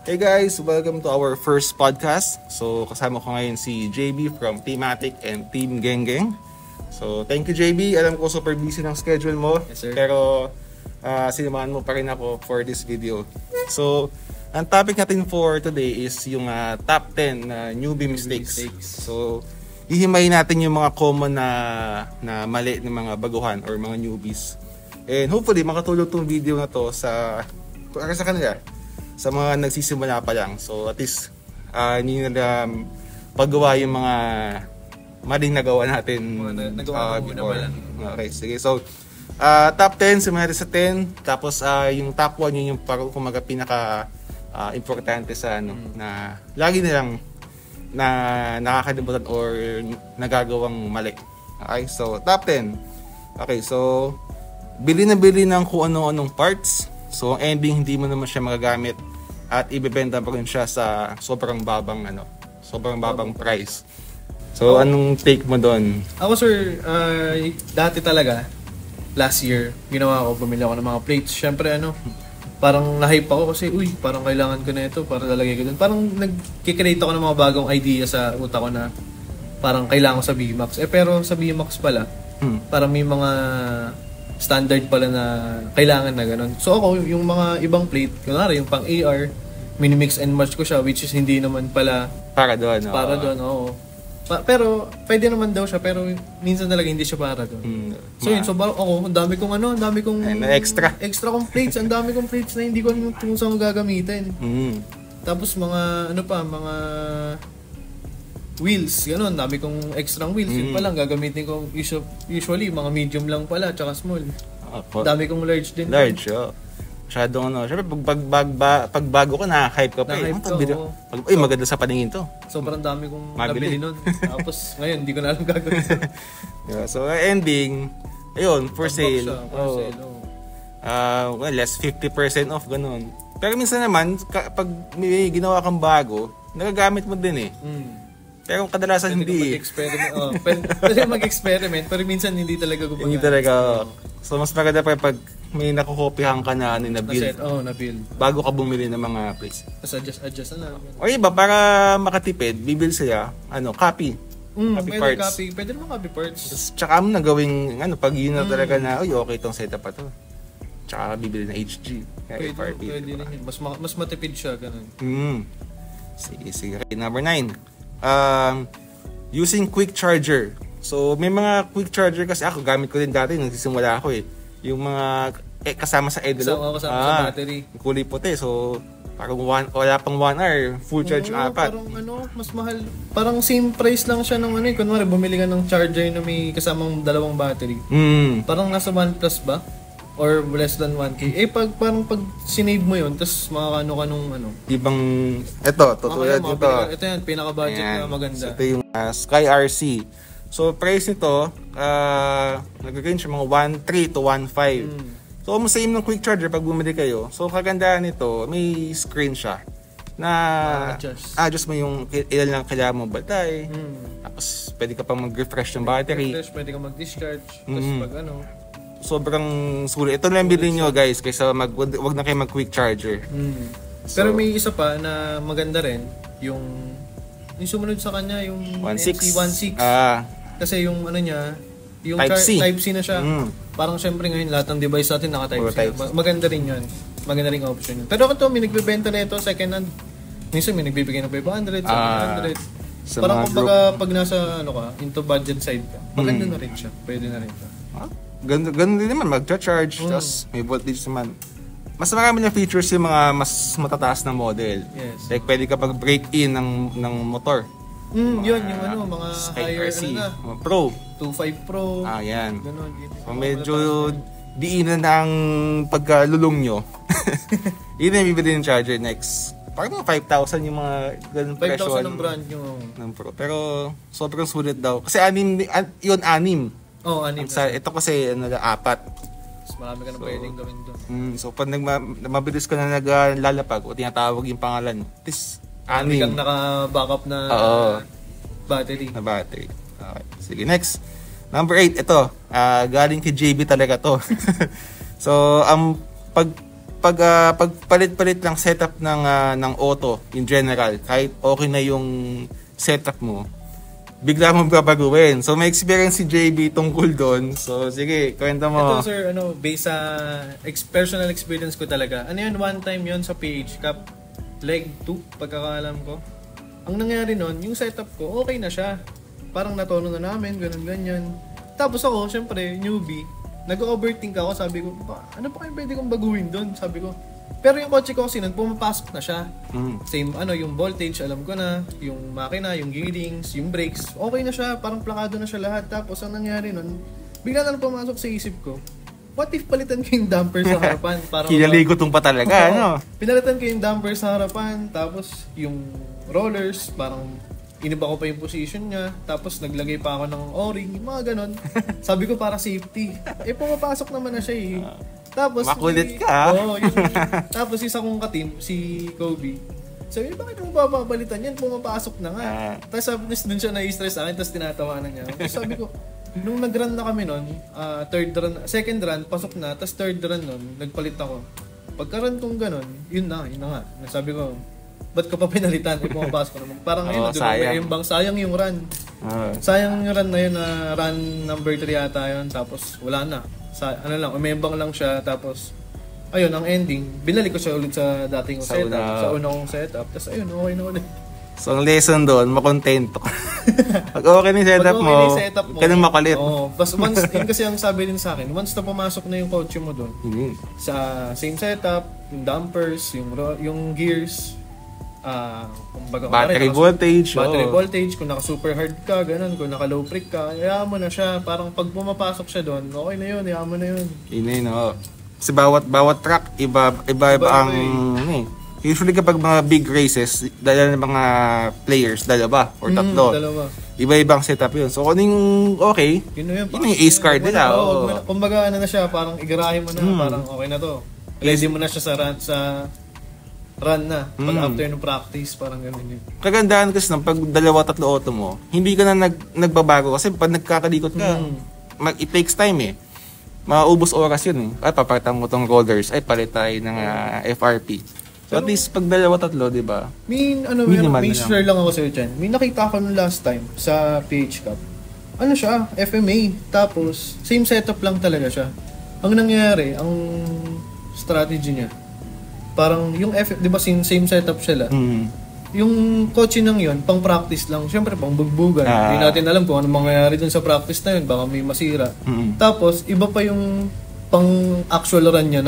Hey guys, welcome to our first podcast. So kasama ko ngayon si JB from Teamatic and Team Genggeng. So thank you JB, alam ko super busy ng schedule mo. Yes, sir. Pero sinamahan mo pa rin ako for this video. So ang topic natin for today is yung top 10 newbie mistakes. So hihimayin natin yung mga common na mali ng mga baguhan or mga newbies. And hopefully makatulong tong video na to para sa kanila, sa mga nagsisimula pa lang. So at least hindi nila paggawa yung mga maling nagawa natin before. Okay, sige. So top 10, simulan natin sa 10. Tapos yung top 1 yun yung parang kumaga pinaka importante sa na lagi nilang na nakakalimutan or nagagawang mali. Okay, so top 10. Okay, so bili ng kung ano-anong parts. So ang ending hindi mo naman siya magagamit at ibebenta pa rin siya sa sobrang babang price. So anong take mo doon? Ako sir, dati talaga last year ginawa ko, bumili ako ng mga plates. Syempre parang na-hype ako kasi parang kailangan ko na ito para lalagay ko doon. Parang nagki-create ako ng mga bagong idea sa utak ko na parang kailangan ko sa VMAX. Pero sa VMAX pala, parang may mga standard pala na kailangan na ganun. So ako, yung mga ibang plate, kunwari yung pang AR, mini-mix and match ko siya, which is hindi naman pala para doon. Oo. Pero pwede naman daw siya, pero minsan talaga hindi siya para doon. So yun, so ako, ang dami kong extra kong plates, ang dami kong plates na hindi ko alam kung saan gagamitin. Tapos mga mga wheels, gano'n, dami kong extra wheels. Yun pa lang, gagamitin ko usually, mga medium lang pala, tsaka small. Dami kong large din. Large, masyadong syempre pag bago ka, na-hype ka pa. Maganda sa paningin to. Sobrang dami kong nabili nun. Tapos ngayon, hindi ko na alam gagawin. So, ending, ayun, for sale. Less 50% off, gano'n. Pero minsan naman, pag may ginawa kang bago, nagagamit mo din eh. Pero kadalasan hindi. Pwede mag-experiment, pero minsan hindi talaga gumagamit. Hindi talaga. So mas maganda pa pag may nakukopyahan ka na build. Na build. Bago ka bumili ng mga plates. Tapos adjust na. O iba, para makatipid, bibil sila, copy. Copy parts. Pwede naman copy parts. Tapos tsaka mo na gawing, pag yun na talaga na, okay itong setup pa to. Tsaka bibili na HG. Pwede na yun. Mas matipid siya, ganun. Sige. Okay, number 9. Using quick charger. So may mga quick charger kasi ako gamit ko din dati nung nagsisimula ako eh. Yung mga kasama sa envelope. Kasama sa battery. Kulay puti. So parang wala pang 1 hour full charge yung apat. Parang mas mahal. Parang same price lang siya ng kunwari bumili ka ng charger na may kasamang 2 battery. Parang nasa 1 plus ba? Or less than 1K. Pag sinave mo yun, tapos makakano ka nung Ibang, tutulad ito. Ito yan, pinaka-budget na maganda. So, ito yung Sky RC. So, price nito, nag-range mga 1.3 to 1.5. So, almost same ng quick charger pag bumili kayo. So, kagandahan nito, may screen siya na adjust mo yung ilan lang kailangan mo batay. Tapos, pwede ka pang mag-refresh ng battery. Pwede ka mag-discharge. Tapos pag sobrang sulit. Ito lang bilhin nyo guys, kaysa wag na kayo mag-quick charger. So, pero may isa pa na maganda rin, yung sumunod sa kanya, yung NC16. Kasi yung niya, yung Type-C na siya. Parang syempre ngayon lahat ng device natin naka-Type-C. Maganda rin yun. Maganda rin option yun. Pero ito, may nagbebenta na ito second hand. Minsan may nagbibigay ng 500, 700. Parang kumbaga pag nasa into budget side ka, maganda na rin siya. Pwede na rin siya. Ganun din naman, mag-charge, tapos may voltage naman. Mas marami na features yung mga mas matataas na model. Yes. Like pwede ka pag-break-in ng motor. Yun, yung mga higher na. Pro. 2.5 Pro. Yan. Ganun. So medyo diinan na ang pagkalulong nyo. Yun na bibili ng charger next. Parang 5,000 yung mga ganun presyo. 5,000 ng brand yung Pro. Pero sobrang sulit daw. Kasi yun 6. Anim. Ito kasi 4. Mas marami ka na pwedeng gawin doon. So pag mabilis ka na naglalapag o tinatawag yung pangalan, this 6. Hindi kang naka-backup na battery. Okay. Sige, next. Number 8, ito. Galing kay JB talaga to. So, pag pag palit-palit lang setup ng auto in general, kahit okay na yung setup mo, bigla mong babaguhin. So may experience si JB tungkol doon. So sige, kwento mo. Ito sir, based sa personal experience ko talaga. Ano yun, one time yun sa PH Cup, leg 2, pagkakaalam ko. Ang nangyari nun, yung setup ko, okay na siya. Parang natono na namin, ganun-ganyan. Tapos ako, syempre, newbie, nag-overthink ako, sabi ko, ano pa kayo pwede kong baguhin doon? Sabi ko, pero yung kotse ko kasi nun, pumapasok na siya. Same, yung voltage, alam ko na, yung makina, yung gearings, yung brakes, okay na siya, parang plakado na siya lahat. Tapos, ang nangyari nun, bigla na lang pumasok sa isip ko, what if palitan ko yung damper sa harapan? Kinaligotong pa talaga, ano? Pinalitan ko yung damper sa harapan, tapos yung rollers, parang iniba ko pa yung position niya, tapos naglagay pa ako ng o-ring, yung mga ganon. Sabi ko para safety. Pumapasok naman na siya eh. Tapos, makulit ka. Tapos isa kong ka-team, si Kobe, sabi, bakit mo babalitan yan? Pumapasok na nga. Tapos sabi, dun siya na-stress sa akin, tapos tinatawanan niya. Tapos sabi ko, nung nag-run na kami nun, second run, pasok na, tapos third run nun, nagpalit ako. Pagka-run kong ganon, yun na nga. Sabi ko, ba't ka pa pinalitan? Pumapasok ko naman. Parang ayun, sayang yung run. Sayang yung run na yun, run number 3 yata yun, tapos wala na. Umembang lang siya, tapos ayun, ang ending, binalik ko siya ulit sa dating setup, sa una kong setup, tapos ayun, okay na ulit. So, ang lesson doon, makontento ka. Pag okay na yung setup mo, ka nang makulit. Once, yun kasi ang sabi din sa akin, once na pumasok na yung kotse mo doon, sa same setup, yung dampers, yung gears, battery voltage, kung naka super hard ka, ganun, kung naka low freak ka, hayaan mo na siya, parang pag pumapasok siya doon, okay na yun, hayaan mo na yun. Kasi bawat track, iba ang usually kapag mga big races, dala ng mga players, dalawa or tatlo. Iba-ibang setup yun. So kung yung okay, yun yung ace card nila. Kumbaga na siya, parang igarahin mo na, parang okay na to. Ready mo na siya sa run na. Pag after ng practice, parang gano'n yun. Kagandahan kasi pag dalawa-tatlo auto mo, hindi ka na nagbabago kasi pag nagkakalikot ka, it takes time eh. Maubos oras yun eh. At papalitan mo tong rollers, palit tayo ng FRP. So at least pag dalawa-tatlo, di ba? May share lang ako sa'yo dyan. May nakita ko nung last time sa PH Cup. Ano siya? FMA. Tapos, same setup lang talaga siya. Ang nangyari, ang strategy niya, parang yung di ba same setup sila? Yung kotse nang yun, pang practice lang. Siyempre, pang bugbugan. Hindi natin alam kung ano mangyayari dun sa practice na yun. Baka may masira. Tapos, iba pa yung pang actual run niya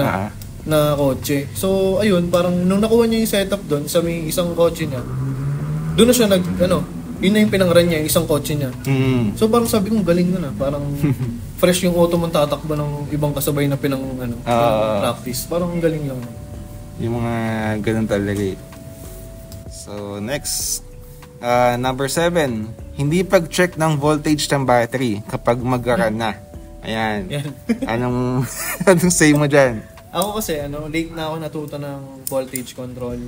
na kotse. So, ayun, parang nung nakuha niya yung setup dun sa may isang kotse niya, doon na siya yun na yung pinang-run niya, yung isang kotse niya. So, parang sabi kong galing na. Parang fresh yung auto mong tatakbo ng ibang kasabay na practice. Parang galing lang. Yung mga ganun talaga eh. So, next. Number 7. Hindi pag-check ng voltage ng battery kapag mag-run na. Ayan. Anong say mo dyan? Ako kasi, late na ako natuto ng voltage control.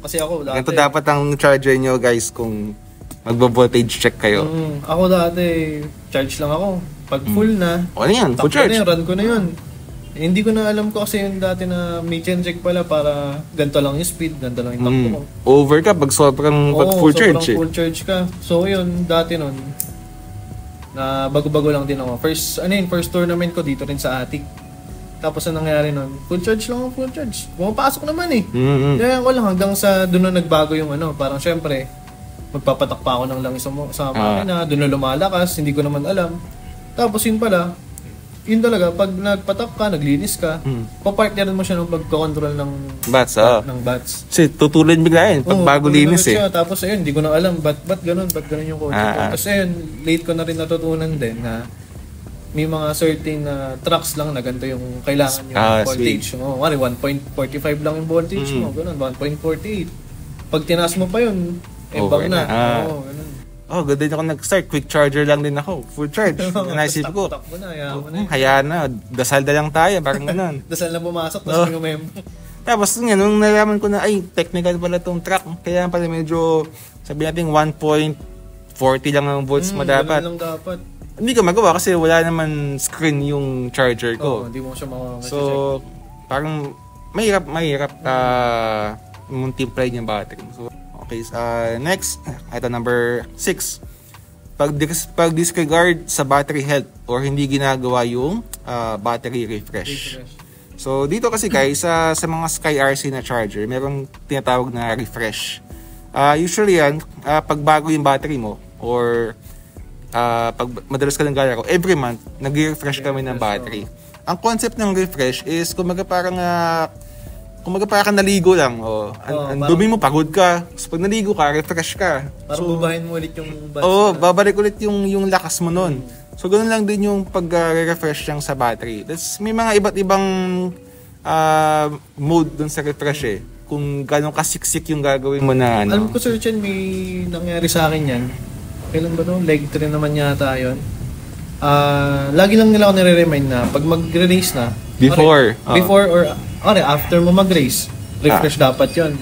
Kasi ako dati... Ito dapat ang charger nyo guys kung magbo-voltage check kayo. Ako dati, charge lang ako. Pag full na, ano yan? Full charge. Run ko na yun. Hindi ko na alam ko kasi yung dati na may check pala para ganito lang yung speed, ganito lang yung takbo ko. Over ka pag sobrang full charge eh. Full charge ka. So yun, dati nun, na bago-bago lang din ako. First tournament ko dito rin sa Attic. Tapos ang nangyari nun, full charge lang ako, full charge. Pumapasok naman eh. Kaya ko lang hanggang sa doon na nagbago yung parang syempre, magpapatak pa ako ng langis sa makina, doon na lumalakas, hindi ko naman alam. Tapos yun pala, yun talaga, pag nagpatak ka, naglinis ka, papartneran mo siya ng pagkakontrol ng bats. Ng bats. Kasi tutulin bigla yun, pag bago linis eh. Tapos ayun, hindi ko na alam, ba't ganun yung kotse ko. Tapos ayun, late ko na rin natutunan din na may mga certain trucks lang na ganito yung kailangan yung voltage. Wari, 1.45 lang yung voltage mo, ganun, 1.48. Pag tinaas mo pa yun, bang na. Ganun. Good din ako nag-start. Quick charger lang din ako. Full charge. Naisip ko. Hayaan na. Dasal na lang tayo. Parang ganun. Dasal na pumasok. Tapos yung tapos nung nalaman ko na, technical pala tong truck. Kaya pala medyo, sabi natin 1.40 lang ang volts mo dapat. Lang dapat. Hindi ko magawa kasi wala naman screen yung charger ko. Hindi mo siya So, parang mahirap multiply yung battery. So, okay, next, ito number 6. Pag disregard sa battery health or hindi ginagawa yung battery refresh. So, dito kasi guys, sa mga SkyRC na charger, merong tinatawag na refresh. Usually yan, pag bago yung battery mo or pag madalas ka lang galaro, every month, nag-refresh kami ng battery. Ang concept ng refresh is, kumaga parang naligo lang. Ang dumi mo, pagod ka. So, pag naligo ka, refresh ka. Parang bubahin mo ulit yung battery. Oo, babalik ulit yung lakas mo nun. So, ganoon lang din yung pag-refresh lang sa battery. May mga iba't ibang mode dun sa refresh eh. Kung gano'ng kasiksik yung gagawin mo na ano. Alam ko, Sir Chen, may nangyari sa akin yan. Kailan ba no? Leg 3 naman yata yun. Lagi lang nila ako nire-remind na pag mag-race na, Before or after mo mag-race, refresh dapat yon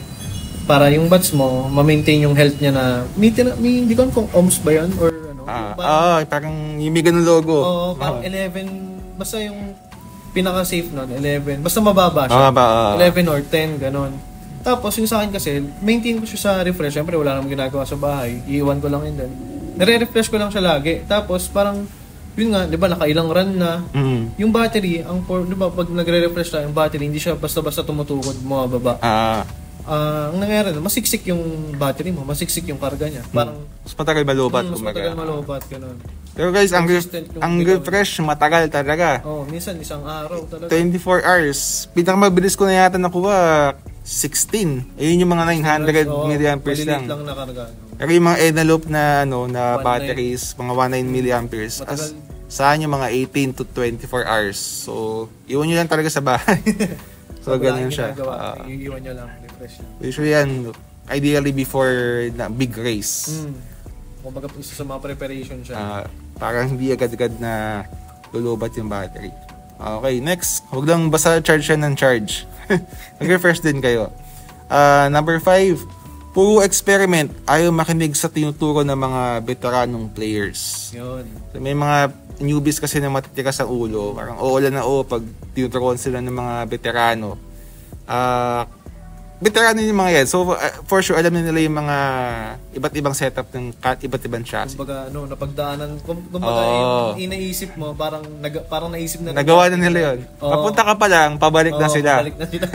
para yung bats mo ma-maintain yung health niya na hindi ko alam kung ohms ba yun or ano. Parang yung may ganun logo. Oo, parang 11, basta yung pinaka-safe nun, 11. Basta mababa siya. 11 or 10, ganon. Tapos yung sa akin kasi, maintain ko siya sa refresh. Siyempre wala namang ginagawa sa bahay. Iiwan ko lang yun din. Nire-refresh ko lang siya lagi. Tapos parang, yun nga, di ba, nakailang run na. Yung battery, di ba, pag nagre-refresh na yung battery, hindi siya basta-basta tumutukod, bumababa. Ang nangyayari na, masiksik yung battery mo, masiksik yung karga niya. Parang, mas matagal malubat. Mas matagal malubat, gano'n. Pero guys, ang refresh, matagal talaga. Minsan, isang araw talaga. 24 hours. Pinakamabilis ko na yata nakuha, 16. Ayun yung mga 900 milliamperes lang. Lang nakarga. Pero yung mga Eneloop na batteries, mga 19 milliamperes. Saan yung mga 18 to 24 hours. So, iwan nyo lang talaga sa bahay. So, ganyan siya. Iiwan nyo lang, refresh. Usually yan, ideally before na big race. Kumbaga isa sa mga preparation siya. Parang hindi agad-agad na lulubat yung battery. Okay, next. Huwag lang basta charge siya ng charge. Nag-refresh din kayo. Number 5, puro experiment. Ayaw makinig sa tinuturo ng mga veteranong players. Yun. So, may mga newbies kasi na matitikas sa ulo. Parang lang na pag tinuturuan sila ng mga veterano. Veterano yung mga yan. So, for sure, alam na nila yung mga iba't ibang setup ng iba't ibang chassis. Kumbaga, napagdaanan. Kumbaga, inaisip mo, parang naisip na. Nagawa na nila yun. Papunta ka pa lang, pabalik na sila. Pabalik na sila.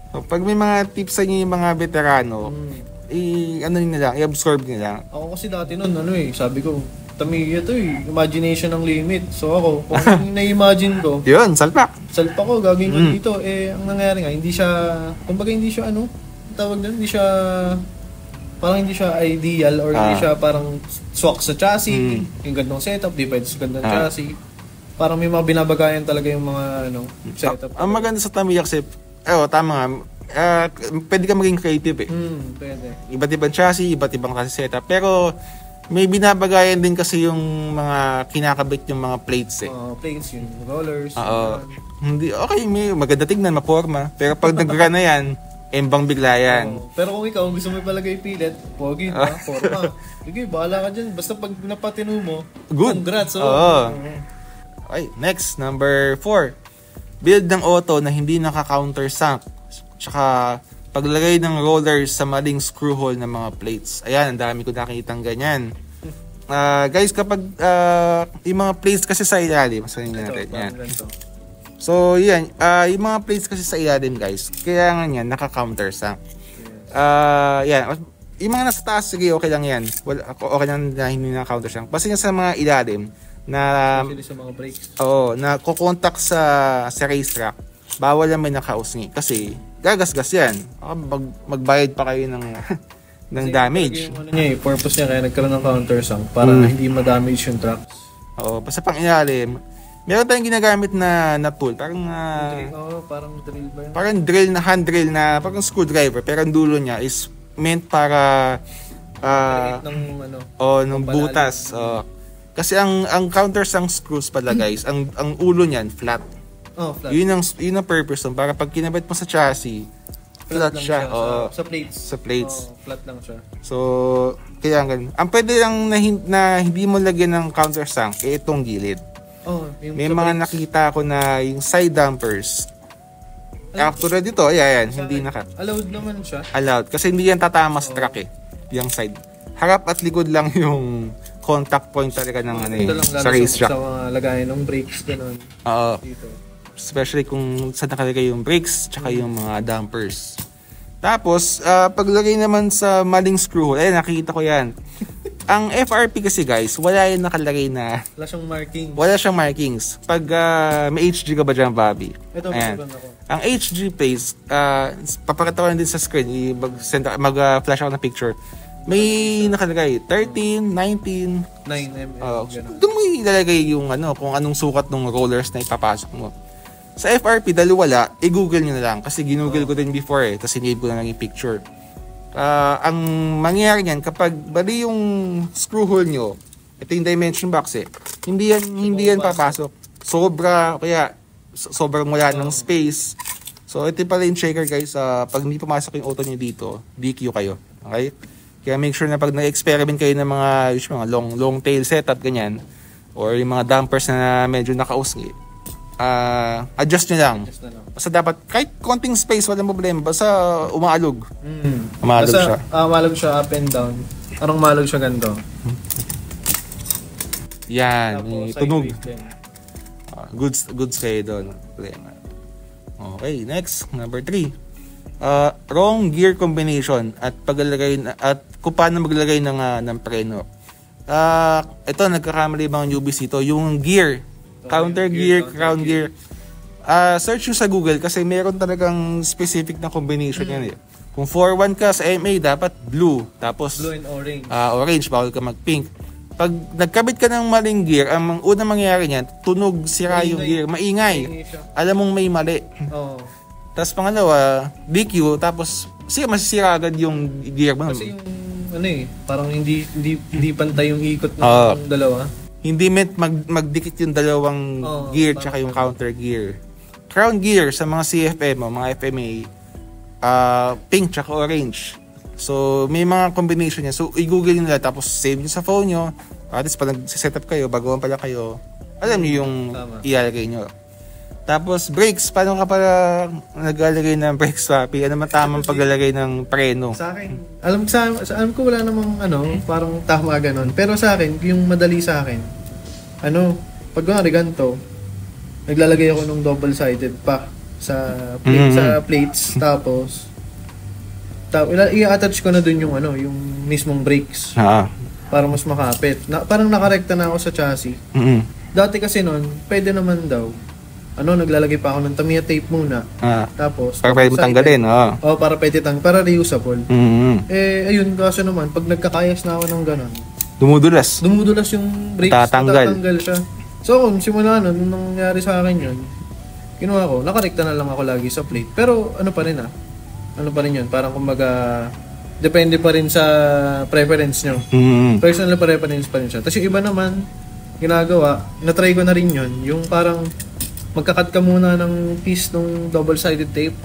So, pag may mga tips sa inyo yung mga veterano, i-absorb nila. Ako kasi dati nun, sabi ko, Tamiya to imagination ng limit. So ako, kung ano na-imagine ko, yun, salpak ko, gagawin ko dito. Ang nangyari nga, hindi siya, kumbaga hindi siya tawag doon, hindi siya ideal or hindi siya parang swak sa chassis, yung gandong setup, di pwede sa gandong chassis. Parang may mga binabagayan talaga yung mga setup. Ang maganda sa Tamiya kasi, tama nga, pwede ka maging creative Pwede. Iba't ibang chassis, iba't ibang kasi setup. Pero, may binabagayan din kasi yung mga kinakabit yung mga plates Plates, yung rollers. Hindi, may maganda tignan, maporma. Pero pag nag-run na yan, embang bigla yan. Pero kung ikaw, gusto mo palagay pilit, pogi, forma. Sige, bahala ka dyan. Basta pag napatino mo, good. Congrats. Okay, next, number 4. Build ng auto na hindi naka-countersunk. Tsaka, paglagay ng rollers sa maling screw hole ng mga plates. Ayan, ang dami ko nakikitang ganyan. Guys, kapag yung mga plates kasi sa ilalim, masanin natin yan. So, yan, yung mga plates kasi sa ilalim, guys, kaya nga yan, naka-countersunk. Yan, yung mga nasa taas, sige, okay lang yan. Okay lang na hindi naka-countersunk. Basta yan sa mga ilalim, na sa mga brakes. na kukontak sa racetrack, bawal lang may nakausni kasi gagasgas yan. Magbayad pa kayo ng damage. Yung purpose niya kaya nagkaroon ng countersunk para hindi ma-damage yung tracks. Basta pang ilalim. Meron tayong ginagamit na tool. Parang parang drill ba yun? Parang drill na hand drill na parang screwdriver pero ang dulo niya is meant para ng butas. Kasi ang countersunk screws pala guys, ang ulo niyan flat. Flat. Yun ang purpose nun. Para pag kinabit mo sa chassis, flat siya. Sa plates. Sa plates. Flat lang siya. So, kaya ganun. Ang pwede lang na hindi mo lagyan ng countersunk, itong gilid. May mga nakita ko na yung side dampers. After dito, ayan, hindi allowed naman siya. allowed. Kasi hindi yan tatama sa truck eh. Yung side. Harap at likod lang yung contact point talaga ng ano eh, sa racetrack. Sa mga lagayan ng brakes, gano'n. Oo. Dito. Especially kung saan nakalagay yung brakes tsaka yung mga dampers. Tapos, paglagay naman sa maling screw hole, nakikita ko yan. Ang FRP kasi guys, wala yung nakalagay na... Wala siyang marking. Wala siyang markings. Pag may HG ka ba dyan, Bobby? Ito, ako. Ang HG place, papakita ko na din sa screen, mag-flash ako ng picture. May nakalagay, 13, 19, 9mm. Doon mo ilalagay yung kung anong sukat ng rollers na ipapasok mo. Sa FRP, dahil wala, i-google nyo na lang. Kasi ginugol ko din before tapos sinave ko na lang yung picture. Ang mangyayari niyan, kapag bali yung screw hole nyo, ito yung dimension box hindi yan papasok. Sobrang wala ng space. So, ito pala yung checker guys, pag hindi pumasok yung auto nyo dito, DQ kayo. Okay? Kaya make sure na pag nag-experiment kayo ng mga long tail setup, ganyan, or yung mga dampers na medyo nakausli, adjust nyo lang. Basta dapat, kahit konting space, walang problema. Basta umaalog. Umaalog siya. Umaalog siya up and down. Anong umaalog siya ganito? Yan, may tunog. Goods kayo doon. Okay, next, number 3. Wrong gear combination at kung paano maglagay ng preno. Ito, nagkakamali bang newbies ito? Yung gear, counter gear, crown gear. Search nyo sa Google kasi meron talagang specific na combination yan eh. Kung 4-1 ka sa MA, dapat blue. Tapos, blue and orange. Orange, bawal ka mag-pink. Pag nagkabit ka ng maling gear, ang unang mangyayari niyan, tunog, sira yung gear, maingay. Alam mong may mali. Oo. Tapos pangalawa, DQ, tapos masisira agad yung gear mo. Kasi yung parang hindi pantay yung ikot ng dalawa. Hindi meant magdikit yung dalawang gear tsaka yung counter gear. Crown gear sa mga CFM o mga FMA, pink tsaka orange. So may mga combination niya. So i-google nyo nila tapos save nyo sa phone nyo. At least pag nag-setup kayo, baguhan pala kayo, alam nyo yung ilalagay nyo. Tapos brakes, paano ka pala naglalagay ng brakes, Papi? Ano man tamang paglalagay ng preno? Sa akin, alam ko wala namang parang tama ganon. Pero sa akin, yung madali sa akin, pag ganito, naglalagay ako ng double-sided pa sa plates, tapos i-attach ko na dun yung mismong brakes. Para mas makapit. Parang nakarekta na ako sa chassis. Dati kasi nun, pwede naman daw, naglalagay pa ako ng Tamiya tape muna. Tapos, para pwede mo tanggalin, para pwede para reusable. Ayun, kasi naman, pag nagkakayas na ako ng ganon, dumudulas yung brakes, tatanggal siya. So, simula nung nangyari sa akin yun, ginawa ko, nakarekta na lang ako lagi sa plate. Pero, ano pa rin yun, parang kumbaga, depende pa rin sa preference nyo. Personal preference pa rin siya. Tapos yung iba naman, ginagawa, na-try ko na rin yun, yung parang, magkakat ka muna ng piece ng double-sided tape.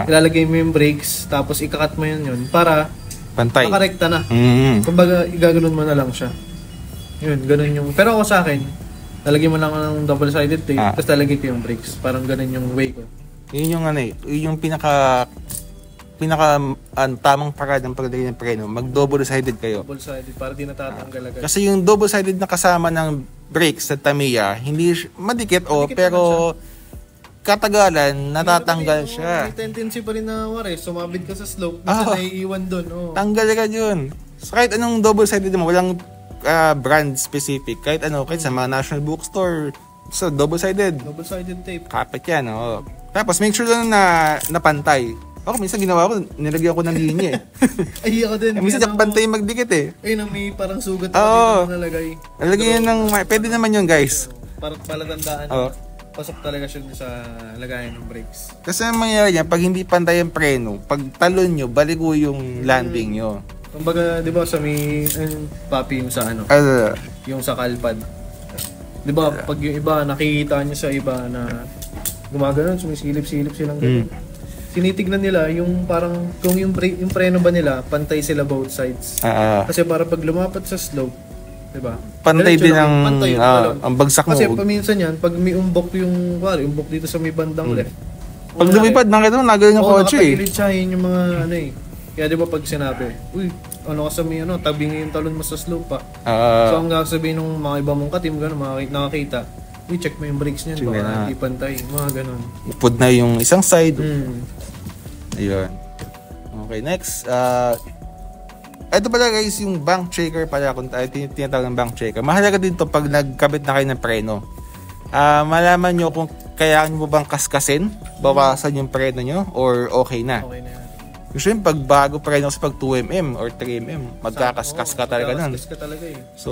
Ilalagay mo yung brakes, tapos ikakat mo yun para pantay. Nakarekta na. Kumbaga, igaganon mo na lang siya. Yun, ganun yung... Pero ako sa akin, lalagay mo lang ng double-sided tape, tapos lalagay ko yung brakes. Parang ganun yung way ko. Yun yung yung pinaka tamang paraan ng paglagay ng preno, mag-double-sided kayo. Double-sided, para di natatanggal agad. Kasi yung double-sided na kasama ng brakes sa Tamiya, hindi madikit pero katagalan natatanggal siya. May tendency pa rin na sumabit ka sa slope, minsan naiiwan doon. Tanggal ka yun. So, kahit anong double-sided mo, walang brand specific. Kahit sa mga national bookstore, so double-sided tape. Kapit yan. Tapos make sure lang na napantay. Ako, minsan ginawa ko, nilagyan ko ng linya Ay, ako din. Minsan pantay magdikit Ayun, may parang sugat na nalagay. Nalagyan ng, pwede naman yun guys. Para palatandaan. Pasok talaga siya sa lagayan ng brakes. Kasi ang mangyayari niya, pag hindi pantay ang preno, pag talon nyo, baligo yung landing nyo. Kumbaga, di ba sa may Papi yung sa yung sa kalpad. Di ba, pag yung iba, nakikita nyo sa iba na gumagano'n, sumisilip-silip silang gano'n. Tinitignan nila yung parang kung yung preno ba nila pantay sila both sides. Kasi para pag lumapat sa slope, 'di ba? Pantay din ang bagsak mo. Kasi paminsan yan pag may umbok yung umbok dito sa may bandang left. Pag lumipad, nakita mo, nagaling ang kotse eh. Nakatagilid siya, yun yung mga ano eh. Kaya di ba pag sinabi, uy, ano ka sa may ano, tabingi yung talon mo sa slope pa. So ang sabihin ng mga iba mong katim, gano'n, nakakita, uy, check mo yung brakes niyan, baka hindi pantay, mga gano'n. Upod na yung isang side. Ayun. Okay, next. Ito pala guys, yung bank checker pala, kung tinatawag ng bank checker. Mahalaga din to pag nagkabit na kayo ng preno. Malaman nyo kung kailangan mo bang kaskasin, bawasan yung preno nyo, or okay na. Okay na yan. Usually, pag bago preno kasi pag 2mm or 3mm, magkakaskas ka talaga nun. Magkakaskas ka talaga eh. So,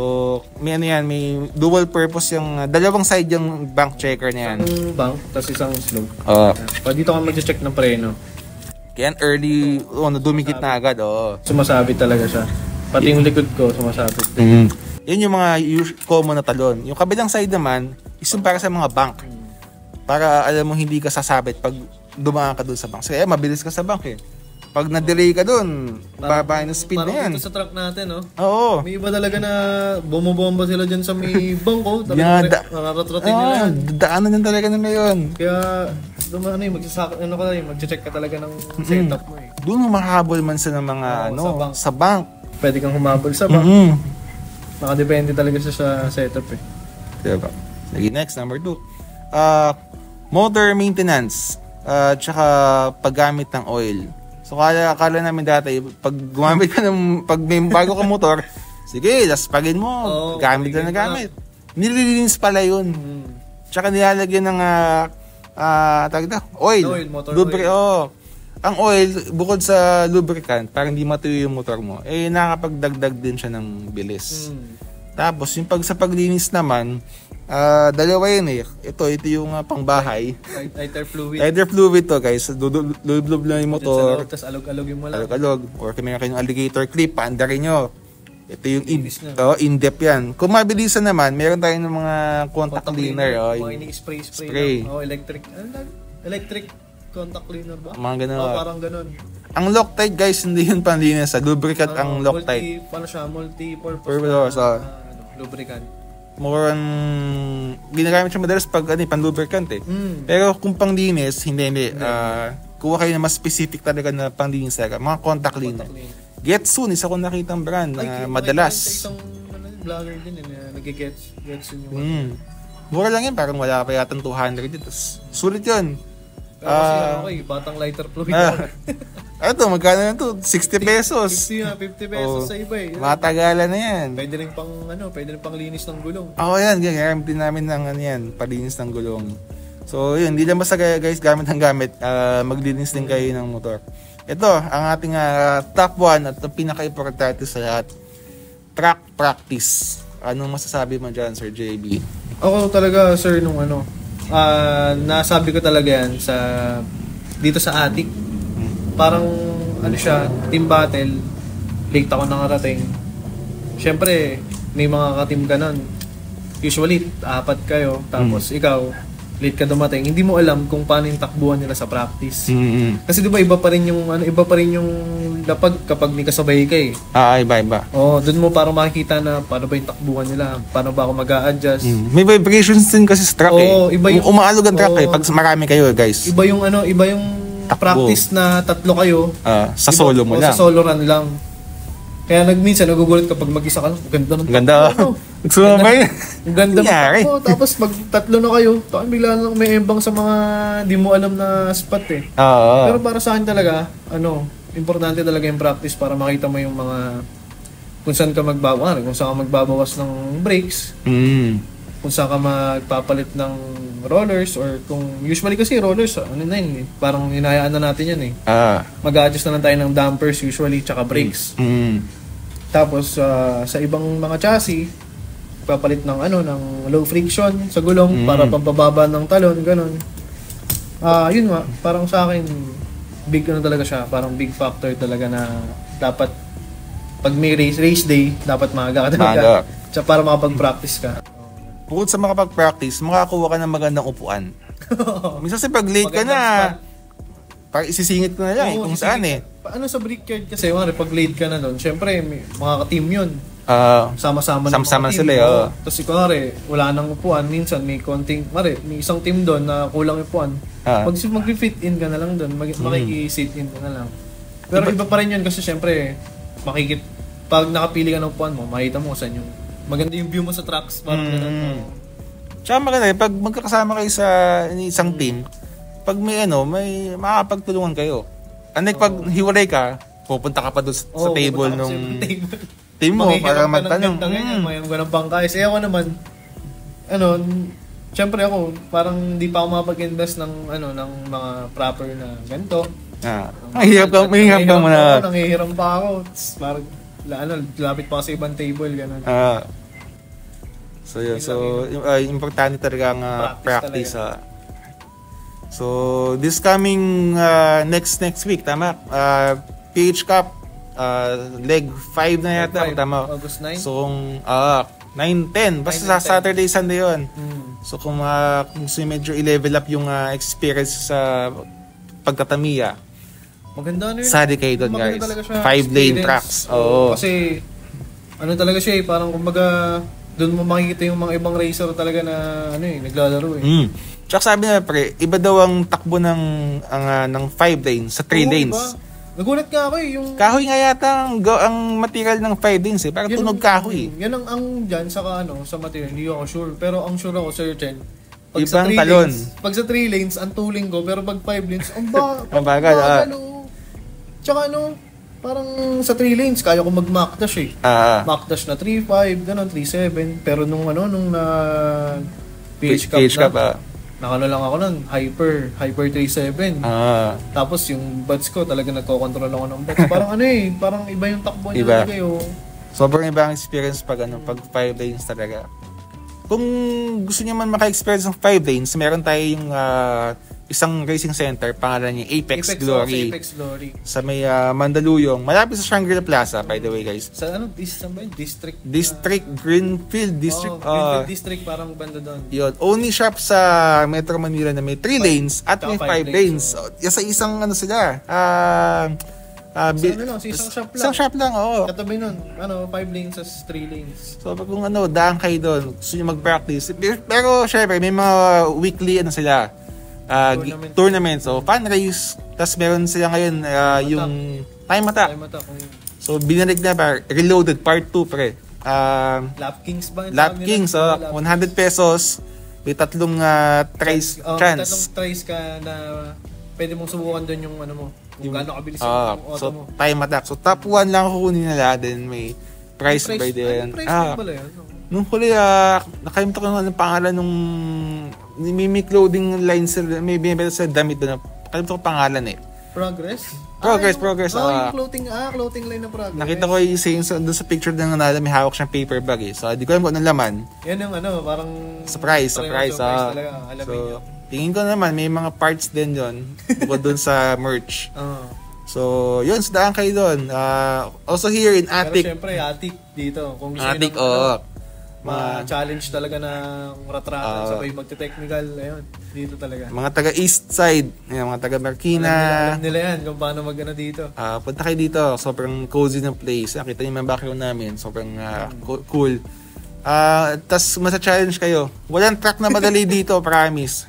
may ano yan, may dual purpose yung, dalawang side yung bank checker na yan. Isang bank, tapos isang slope. Pag dito ka mag-check ng preno. Kaya early, dumikit na agad, Sumasabit talaga siya. Pati yung likod ko, sumasabit. Yun yung mga common na talon. Yung kabilang side naman, is yung para sa mga bank. Para alam mo hindi ka sasabit pag dumaan ka doon sa bank. Kaya mabilis ka sa bank eh. Pag na-delay ka doon, babahin ng speed na yan. Parang dito sa truck natin, no? Oo. May iba talaga na bumabomba sila dyan sa may bangko. Nakaratratin nila yan. Daanan yan talaga nila yun. Kaya, mag-check ka talaga ng setup mo eh. Doon mahabol man sa mga sa bank. Pwede kang humabol sa bank. Nakadepende talaga siya sa setup eh. Diba? Sige, next, number 2. Motor maintenance. Tsaka paggamit ng oil. So akala namin dati, pag gumamit ka pag may bago ka motor, sige, laspagin mo, gamit ka na gamit. Nililinis pala yun. Tsaka nilalagyan ng oil. Motor oil. Ang oil, bukod sa lubricant, para hindi matuyo yung motor mo, nakakapagdagdag din siya ng bilis. Tapos, yung sa paglinis naman, dalawa yun eh. Ito yung pangbahay. Lighter fluid to guys. Lulub lang yung motor. Tapos alog-alog yung mula. Alog-alog. Or kung may kayong alligator clip, paanda rin nyo. Ito yung in-depth yan. Kung mabilisan naman, meron tayo ng mga contact cleaner. Mga spray. Electric contact cleaner ba? Mga ganun. Parang ganun. Ang Loctite guys, hindi yun panlinis. Lubricant ang Loctite. Multi-purpose. Lubricant. More on ginagamit siya madalas pag pan-lubricant eh. Pero kung panglinis, hindi. Kuha kayo na mas specific talaga na panglinis talaga. Mga contact cleaner. Getsun, isa ko nakitang brand na madalas. Isang vlogger din nag-Getsun yung mura lang yan, parang wala pa yatang 200 dito. Sulit yun. Batang lighter fluid. Ito, magkano na ito? 60 pesos. 50 pesos sa iba eh. Matagalan na yan. Pwede rin pang linis ng gulong. Yan. Gamit din namin ng palinis ng gulong. So, yun. Hindi lang basta guys, gamit ng gamit. Maglinis din kayo ng motor. Ito, ang ating top 1 at pinaka-importante sa lahat. Track practice. Anong masasabi mo dyan, Sir JB? Ako talaga, sir, nasabi ko talaga yan dito sa attic. Parang team battle. Late ako nakarating. Siyempre, may mga ka-team ka nun. Usually, 4 kayo. Tapos ikaw, late ka dumating. Hindi mo alam kung paano yung takbuhan nila sa practice. Kasi di ba iba pa rin yung lapag kapag may kasabay ka eh. Iba. Doon mo parang makikita na paano ba yung takbuhan nila, paano ba ako mag-a-adjust. May vibrations din kasi sa truck eh. Iba yung umaalog ang truck eh pag marami kayo guys. Iba yung practice na 3 kayo. Sa solo mo lang. Sa solo run lang. Kaya minsan nagugulat kapag mag-isa ka, ganda. Nagsumabay. Ang ganda mo. Tapos pag 3 na kayo, bigla lang may embang sa mga di mo alam na spot eh. Pero para sa akin talaga, importante talaga yung practice para makita mo yung mga kung saan ka magbabawas ng brakes. Kung saan ka magpapalit ng rollers or kung usually kasi rollers parang hinahayaan na natin yan eh. Mag-a-adjust na lang tayo ng dampers usually tsaka brakes. Tapos sa ibang mga chassis papalit ng ng low friction sa gulong para pampababa ng talon, ganun. Yun nga, parang sa akin big talaga siya, parang big factor talaga na dapat pag may race day dapat maaga ka talaga. Para makapag-practice ka. Bukod sa makapag-practice, makakuha ka ng magandang upuan. Minsan pag late ka na, parang isisingit ko na lang kung saan eh. Sa brickyard kasi, pag late ka na doon, syempre, mga ka-team yun. sama-sama ng sama-sama mga team. sila, oo. Tapos kunwari, wala nang upuan. Minsan may konting, may isang team doon na kulang upuan. Pag mag-fit in ka na lang doon, makiki-sit in ka na lang. Pero iba pa rin yun kasi syempre, pag nakapili ka ng upuan mo, makita mo saan yung maganda yung view mo sa tracks. Tsaka maganda, pag magkakasama kayo sa isang team, pag may may makakapagtulungan kayo. Unlike pag hiwalay ka, pupunta ka pa doon sa table nung team mo para magtanong. May ganang pangkais. Eh ako naman, syempre ako, parang hindi pa ako makapag-invest ng mga proper na ganito. Mahirap ka muna. Nangihiram pa ako. Parang, lapit pa sa ibang table, gano'n. So yun, importante talaga ang practice. So this coming next week, tama? PH Cup, leg 5 na yata, tama? August 9? So kung 9-10, basta sa Saturday, Sunday yun. So kung gusto nyo medyo i-level up yung experience sa pagtatamiya, maganda na yun. Sali kayo doon, guys. 5-lane tracks. Oo. Kasi, talaga siya parang kumbaga, doon mo makikita yung mga ibang racer talaga na, naglalaro Tsaka sabi na, pre, iba daw ang takbo ng 5 lanes sa 3 lanes. Iba. Nagulat nga ako yung... Kahoy nga yata ang material ng 5 lanes Parang tunog kahoy. Yan ang dyan, sa material, hindi ako sure. Pero ang sure ako, Sir Chen, pag ibang talon. Pag sa 3 lanes, ang tuling ko, pero pag 5 lanes, ang bagal. Tsaka parang sa 3 lanes, kaya ko mag-Mach dash Mach dash na 3.5, gano'n, 3.7. Pero nung PH Cup na, nakano lang ako nun, Hyper 3.7. Tapos yung buds ko, talaga nagko-control ako ng buds. Parang parang iba yung takbo niya talaga Sobrang ibang experience pag 5 lanes talaga. Kung gusto niyo man maka-experience ng 5 lanes, meron tayong isang racing center, pangalan niya Apex Glory. Sa may Mandaluyong, malapit sa Shangri-La Plaza, by the way, guys. Sa District? Greenfield District. Greenfield District, parang banda doon. Yun. Only shop sa Metro Manila na may 3 lanes at may 5 lanes. Sa isang sila. Isang shop lang, oo. Katabi nun, 5 lanes as 3 lanes. So, kung daan kayo doon, gusto nyo mag-practice. Pero, syempre, may mga weekly, sila, tournament. So, fan race. Tapos, meron sila ngayon, yung time attack. So, binalik na Reloaded Part 2, pre. Lap Kings ba? Lap Kings, 100 pesos. May 3 tries chance. 3 tries ka na pwede mong subukan doon yung kung gaano kabilis yung auto mo. So, time attack. So, top 1 lang kukunin nila. Then, may price by then. Nung huli, nakalimutan ko ng pangalan nung may clothing line sila, may binibenta sa damit doon. Nakalimutan ko pangalan Progress. Yung clothing line na Progress. Nakita ko yung same doon sa picture ng nanala, may hawak siyang paper bag So, di ko alam kung anong laman. Yan yung parang... Surprise. Talaga, so, tingin ko naman, may mga parts din yun. Bukod doon sa merch. So, yun, sadaan kayo doon. Also here in Attic. Pero syempre, Attic dito. Kung gusto Attic, ma-challenge talaga ng ratratan sabay magte-technical, ayun, dito talaga. Mga taga East Side, mga taga Marikina. Alam nila yan kung paano dito. Punta kayo dito, sobrang cozy ng place. Nakita niyo yung background namin, sobrang cool. Tas masa-challenge kayo. Walang track na madali dito, promise.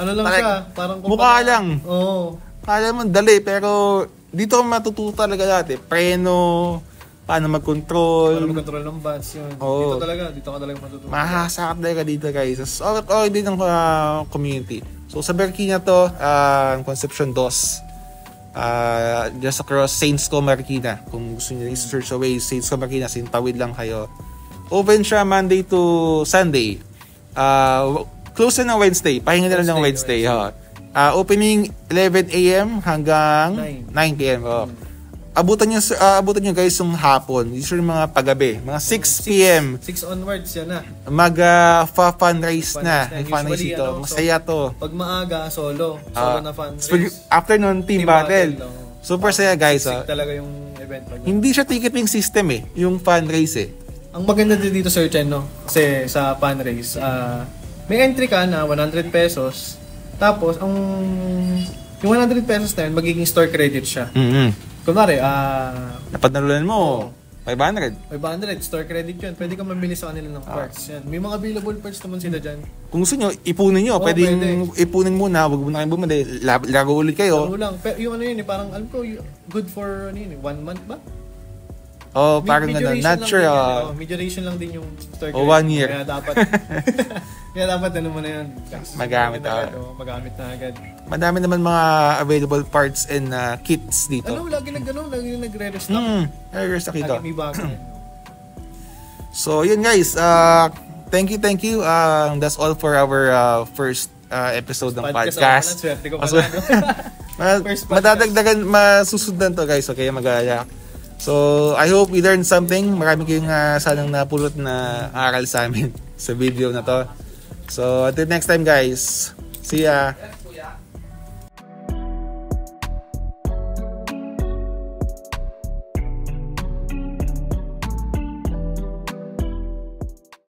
Lang siya, parang mukha lang. Oo. Kala mo dali, pero dito matututo talaga dati. Preno, paano mag-control. Paano mag-control ng bus, yun. Dito ka talaga matututo. Mahasakit talaga dito, guys. Okay din ang community. So, sa Marikina to, Concepcion 2. Just across Saints Co Marikina. Kung gusto niyo i-search away, Saints Co Marikina, sintawid lang kayo. Open siya Monday to Sunday. Close na ng Wednesday. Pahinga na lang ng Wednesday. Opening 11 a.m. hanggang 9 p.m. Abutan nyo guys yung hapon. Usually mga pagabi. Mga 6 p.m. 6 onwards yan na. Fundraise na. Fundraise ito. Masaya to. Pag maaga, solo na fundraise. Afternoon, team battle. Super saya guys. Talaga yung event. Hindi siya ticketing system yung fundraise Ang maganda dito, Sir Chen, kasi sa fundraise, may entry ka na 100 pesos. Tapos, yung 100 pesos na yun, magiging store credit siya. Kunwari, napanalunan mo. 500. 500, store credit yun. Pwede kang mamili sa kanila ng parts. Yan. May mga available parts naman sila dyan. Kung gusto nyo, ipunin nyo. Pwedeng ipunin muna. Huwag muna kayong bumili. Laro ulit kayo. Laro lang. Pero yung ano yun parang alam ko, good for 1 month ba? Oh, parang not sure. May duration lang din yung store credit. 1 year. Kaya dapat ano mo na yun. Magamit na agad. Madami naman mga available parts and kits dito. Lagi nagre-restock. Nagre-restock ito. Lagi may bago. So, yun guys. Thank you. That's all for our first episode ng podcast. Swerte ko Madadagdagan, masusundan to guys. Okay, mag-alala. So, I hope we learned something. Marami kayong sanang napulot na aral sa amin sa video na to. So, until next time guys. See ya!